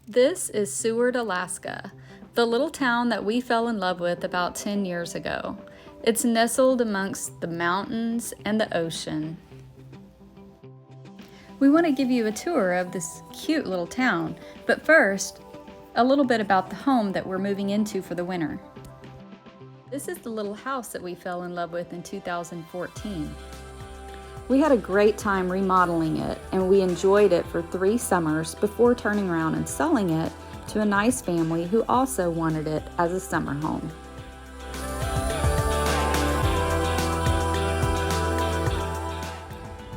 This is Seward, Alaska, the little town that we fell in love with about 10 years ago. It's nestled amongst the mountains and the ocean. We want to give you a tour of this cute little town, but first, a little bit about the home that we're moving into for the winter. This is the little house that we fell in love with in 2014. We had a great time remodeling it, and we enjoyed it for 3 summers before turning around and selling it to a nice family who also wanted it as a summer home.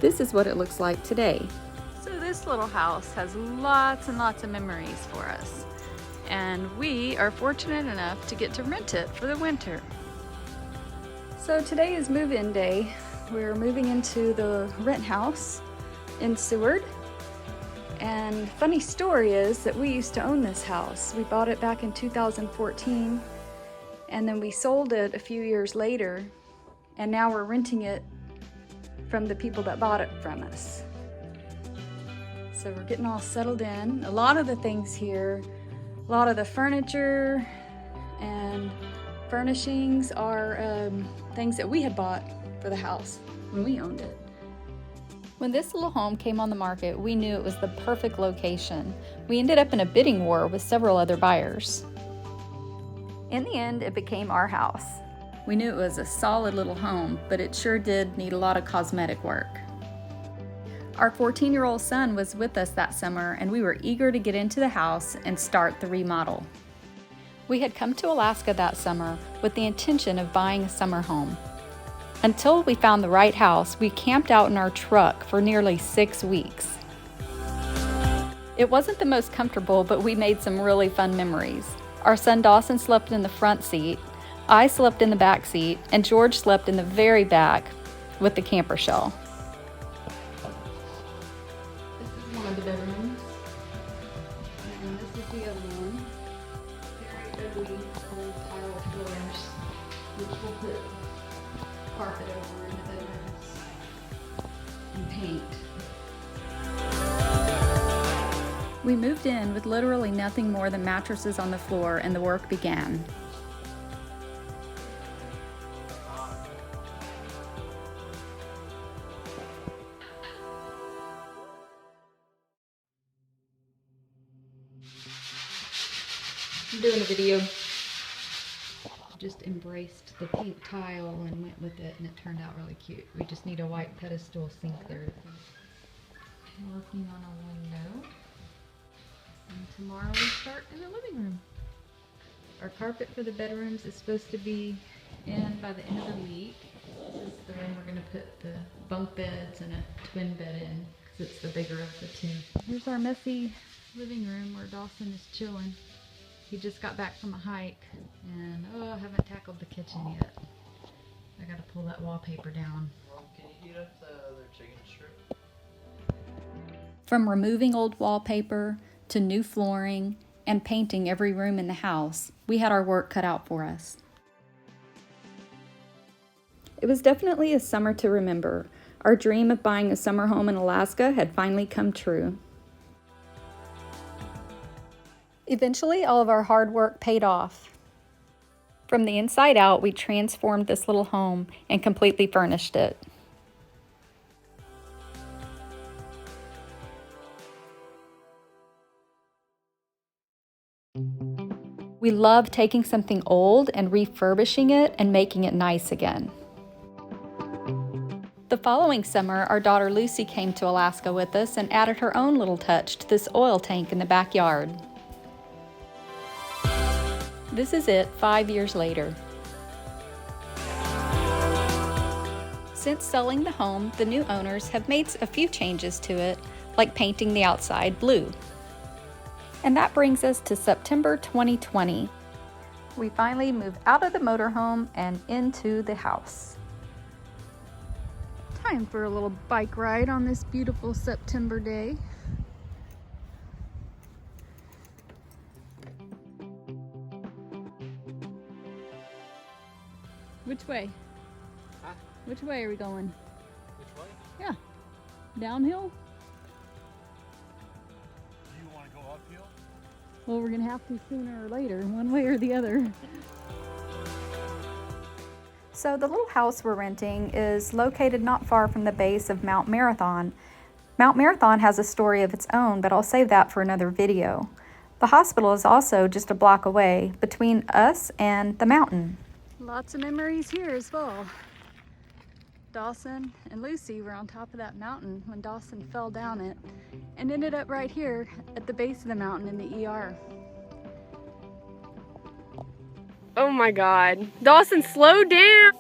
This is what it looks like today. So this little house has lots and lots of memories for us, and we are fortunate enough to get to rent it for the winter. So today is move-in day. We're moving into the rent house in Seward. And funny story is that we used to own this house. We bought it back in 2014, and then we sold it a few years later, and now we're renting it from the people that bought it from us. So we're getting all settled in. A lot of the things here, a lot of the furniture and furnishings are things that we had bought for the house when we owned it. When this little home came on the market, we knew it was the perfect location. We ended up in a bidding war with several other buyers. In the end, it became our house. We knew it was a solid little home, but it sure did need a lot of cosmetic work. Our 14-year-old son was with us that summer, and we were eager to get into the house and start the remodel. We had come to Alaska that summer with the intention of buying a summer home. Until we found the right house, we camped out in our truck for nearly 6 weeks. It wasn't the most comfortable, but we made some really fun memories. Our son Dawson slept in the front seat, I slept in the back seat, and George slept in the very back with the camper shell. This is one of the bedrooms, and this is the other one. Very ugly old tile floors, which we'll put carpet over in the bedrooms and paint. We moved in with literally nothing more than mattresses on the floor, and the work began. I'm doing a video. Just embraced the pink tile and went with it, and it turned out really cute. We just need a white pedestal sink there. I'm working on a window, and tomorrow we start in the living room. Our carpet for the bedrooms is supposed to be in by the end of the week. This is the room we're going to put the bunk beds and a twin bed in, because it's the bigger of the two. Here's our messy living room where Dawson is chilling. He just got back from a hike, and I haven't tackled the kitchen yet. I gotta pull that wallpaper down. Mom, can you heat up the other chicken strip? From removing old wallpaper to new flooring and painting every room in the house, we had our work cut out for us. It was definitely a summer to remember. Our dream of buying a summer home in Alaska had finally come true. Eventually, all of our hard work paid off. From the inside out, we transformed this little home and completely furnished it. We love taking something old and refurbishing it and making it nice again. The following summer, our daughter Lucy came to Alaska with us and added her own little touch to this oil tank in the backyard. This is it 5 years later. Since selling the home, the new owners have made a few changes to it, like painting the outside blue. And that brings us to September 2020. We finally moved out of the motorhome and into the house. Time for a little bike ride on this beautiful September day. Which way? Huh? Which way are we going? Which way? Yeah. Downhill? Do you want to go uphill? Well, we're gonna have to sooner or later, one way or the other. So the little house we're renting is located not far from the base of Mount Marathon. Mount Marathon has a story of its own, but I'll save that for another video. The hospital is also just a block away between us and the mountain. Lots of memories here as well. Dawson and Lucy were on top of that mountain when Dawson fell down it and ended up right here at the base of the mountain in the ER. Oh my God. Dawson, slow down.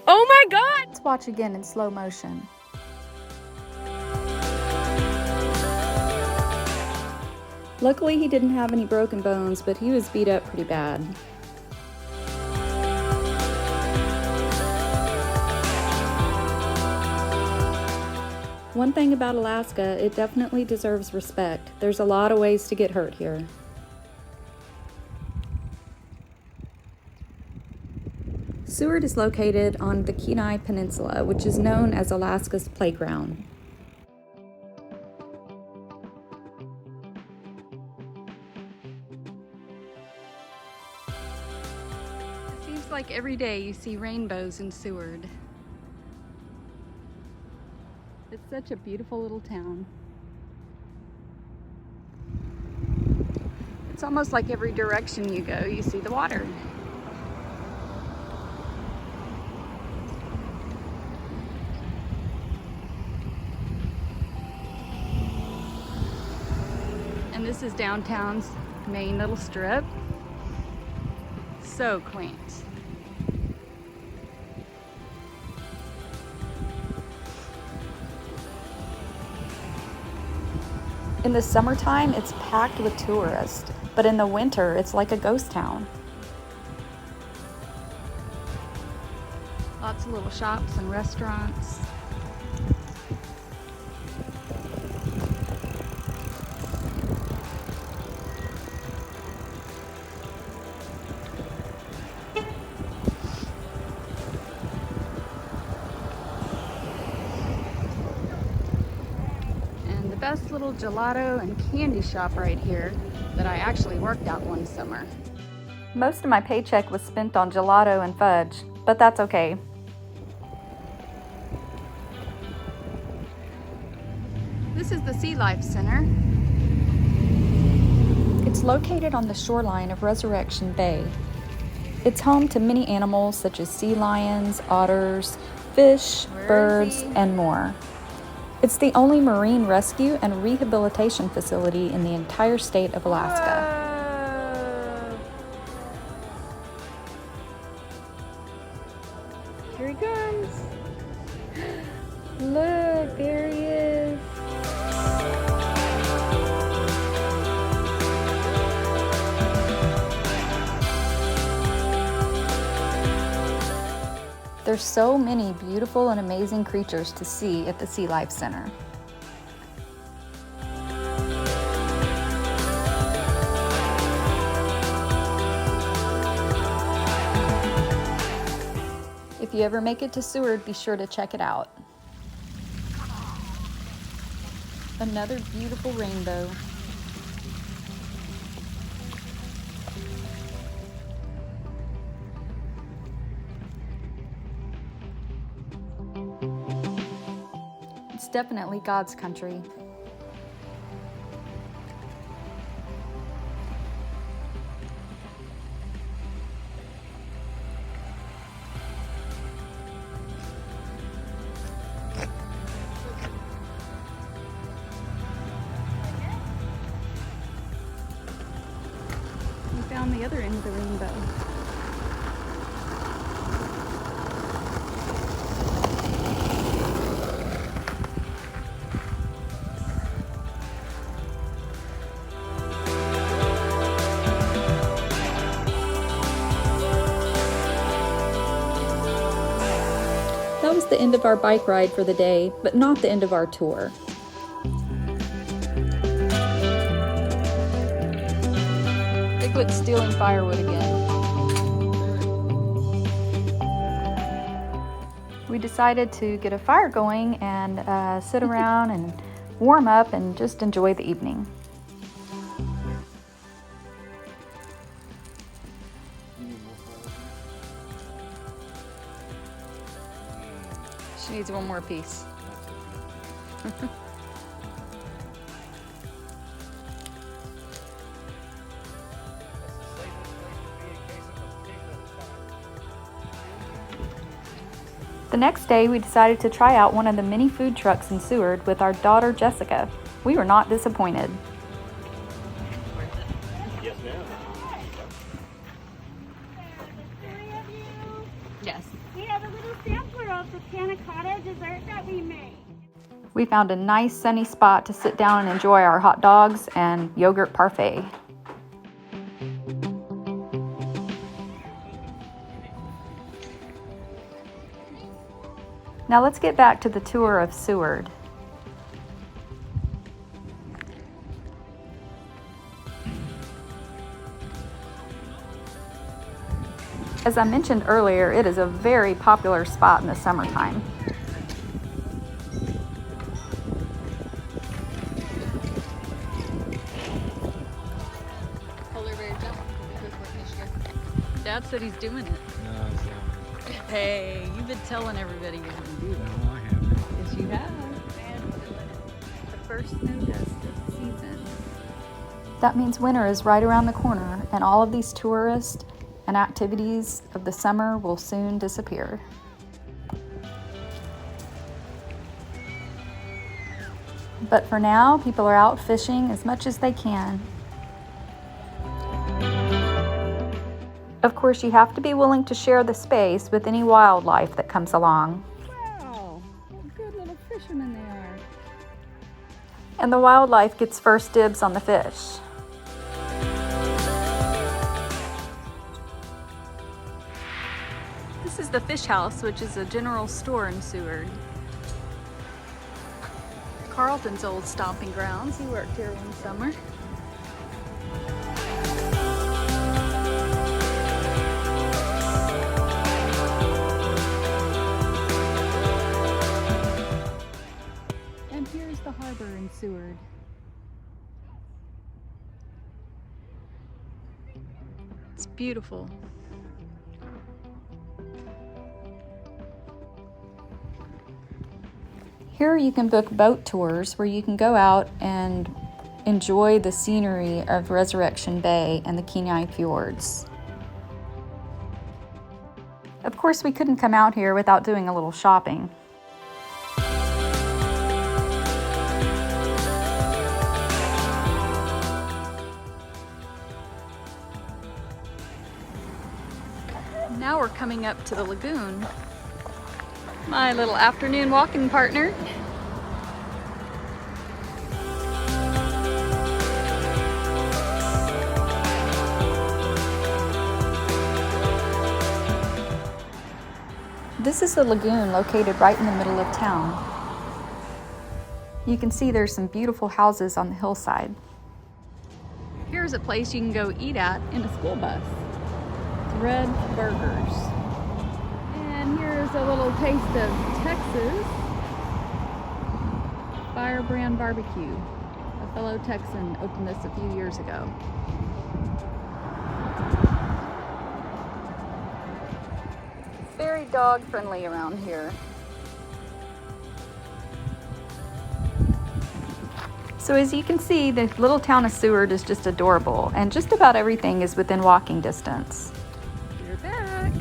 Oh my God. Let's watch again in slow motion. Luckily, he didn't have any broken bones, but he was beat up pretty bad. One thing about Alaska, it definitely deserves respect. There's a lot of ways to get hurt here. Seward is located on the Kenai Peninsula, which is known as Alaska's playground. It seems like every day you see rainbows in Seward. It's such a beautiful little town. It's almost like every direction you go, you see the water. And this is downtown's main little strip. So quaint. In the summertime, it's packed with tourists, but in the winter, it's like a ghost town. Lots of little shops and restaurants. Best little gelato and candy shop right here that I actually worked at one summer. Most of my paycheck was spent on gelato and fudge, but that's okay. This is the Sea Life Center. It's located on the shoreline of Resurrection Bay. It's home to many animals such as sea lions, otters, fish, birds, and more. It's the only marine rescue and rehabilitation facility in the entire state of Alaska. Whoa. Here he comes. Look, there he is. There's so many beautiful and amazing creatures to see at the Sea Life Center. If you ever make it to Seward, be sure to check it out. Another beautiful rainbow. It's definitely God's country. We found the other end of the rainbow. That was the end of our bike ride for the day, but not the end of our tour. Bigfoot's stealing firewood again. We decided to get a fire going and sit around and warm up, and just enjoy the evening. She needs one more piece. The next day, we decided to try out one of the many food trucks in Seward with our daughter Jessica. We were not disappointed. Yes, ma'am. Yes. We have a little sampler of the panna cotta dessert that we made. We found a nice sunny spot to sit down and enjoy our hot dogs and yogurt parfait. Now let's get back to the tour of Seward. As I mentioned earlier, it is a very popular spot in the summertime. Dad said he's doing it. No, it's not. Hey, you've been telling everybody you're going to do that. No, I haven't. Yes, you have. The first snow dust of the season. That means winter is right around the corner, and all of these tourists and activities of the summer will soon disappear. But for now, people are out fishing as much as they can. Of course, you have to be willing to share the space with any wildlife that comes along. Wow, good little fishermen they are. And the wildlife gets first dibs on the fish. This is the Fish House, which is a general store in Seward. Carlton's old stomping grounds. He worked here one summer. And here's the harbor in Seward. It's beautiful. Here you can book boat tours where you can go out and enjoy the scenery of Resurrection Bay and the Kenai Fjords. Of course, we couldn't come out here without doing a little shopping. Now we're coming up to the lagoon. My little afternoon walking partner. This is the lagoon located right in the middle of town. You can see there's some beautiful houses on the hillside. Here's a place you can go eat at in a school bus. It's Red Burgers. And here's a little taste of Texas Firebrand Barbecue. A fellow Texan opened this a few years ago. It's very dog friendly around here. So as you can see, the little town of Seward is just adorable, and just about everything is within walking distance. You're back.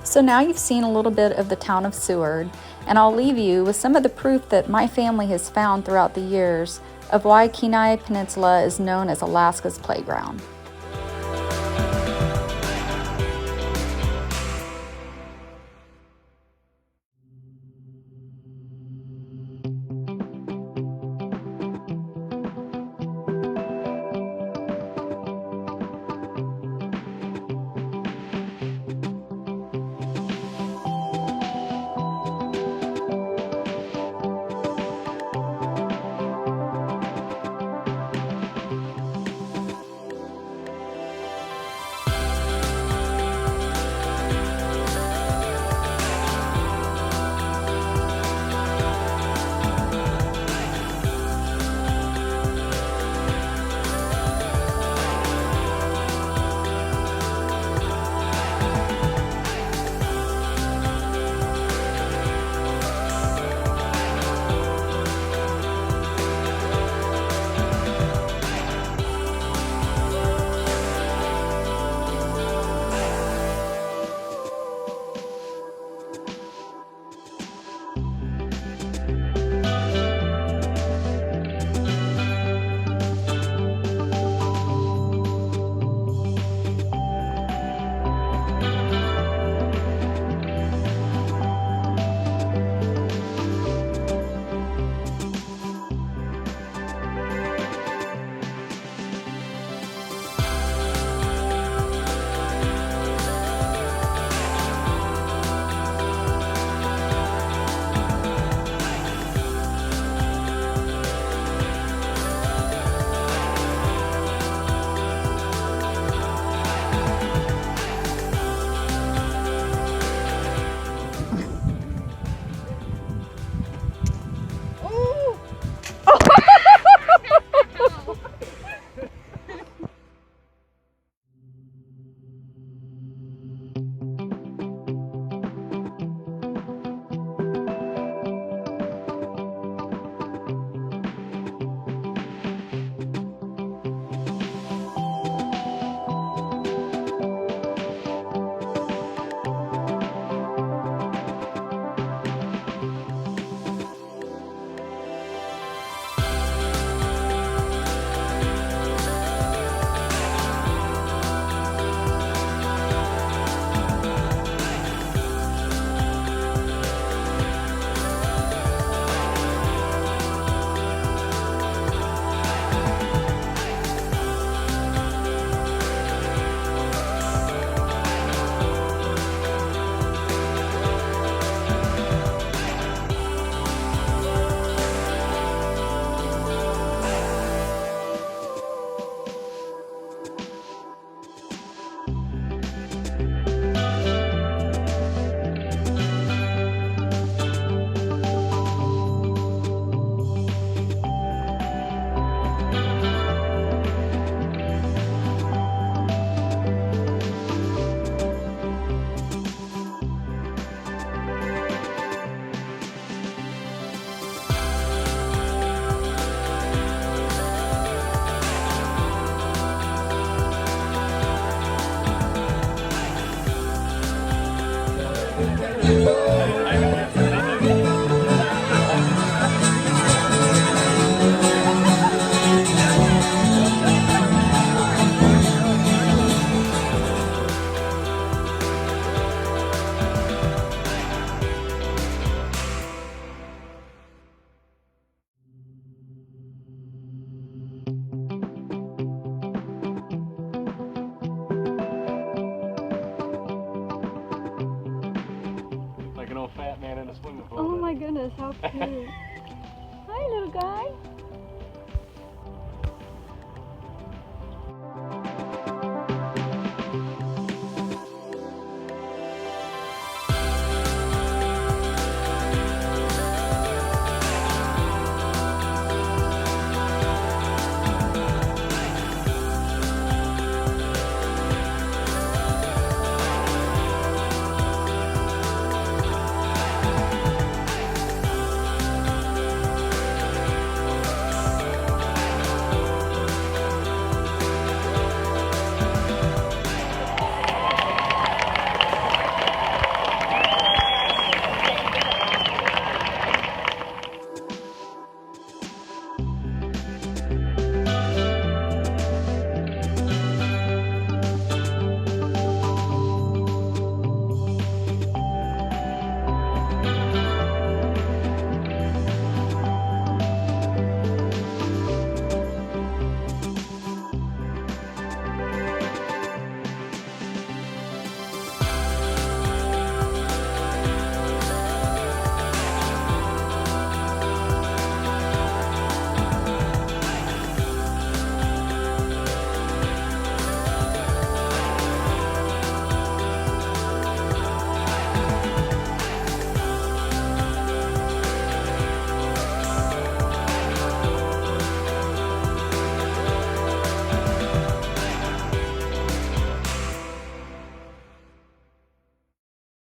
So now you've seen a little bit of the town of Seward, and I'll leave you with some of the proof that my family has found throughout the years of why Kenai Peninsula is known as Alaska's playground. goodness, how cute. Hi, little guy.